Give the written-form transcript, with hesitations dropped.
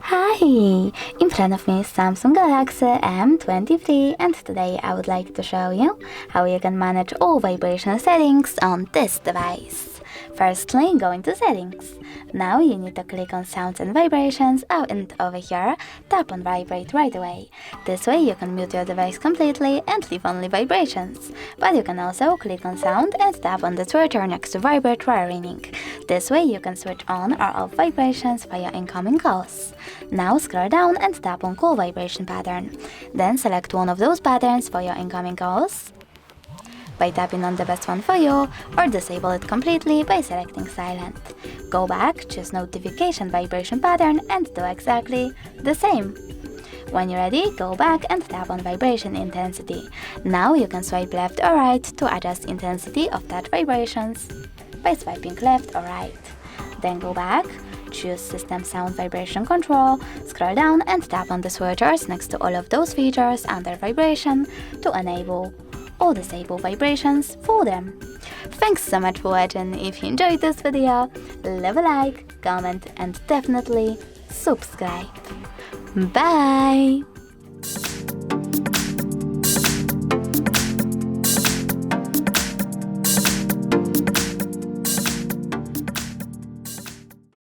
Hi! In front of me is Samsung Galaxy M23 and today I would like to show you how you can manage all vibration settings on this device. Firstly, go into settings. Now you need to click on sounds and vibrations and over here tap on vibrate right away. This way you can mute your device completely and leave only vibrations. But you can also click on sound and tap on the switcher next to vibrate while ringing. This way you can switch on or off vibrations for your incoming calls. Now scroll down and tap on call vibration pattern. Then select one of those patterns for your incoming calls by tapping on the best one for you, or disable it completely by selecting silent. Go back, choose notification vibration pattern and do exactly the same. When you're ready, go back and tap on vibration intensity. Now you can swipe left or right to adjust intensity of that vibrations by swiping left or right. Then go back, choose System Sound Vibration Control, scroll down and tap on the switchers next to all of those features under vibration to enable or disable vibrations for them. Thanks so much for watching. If you enjoyed this video, leave a like, comment and definitely subscribe. Bye!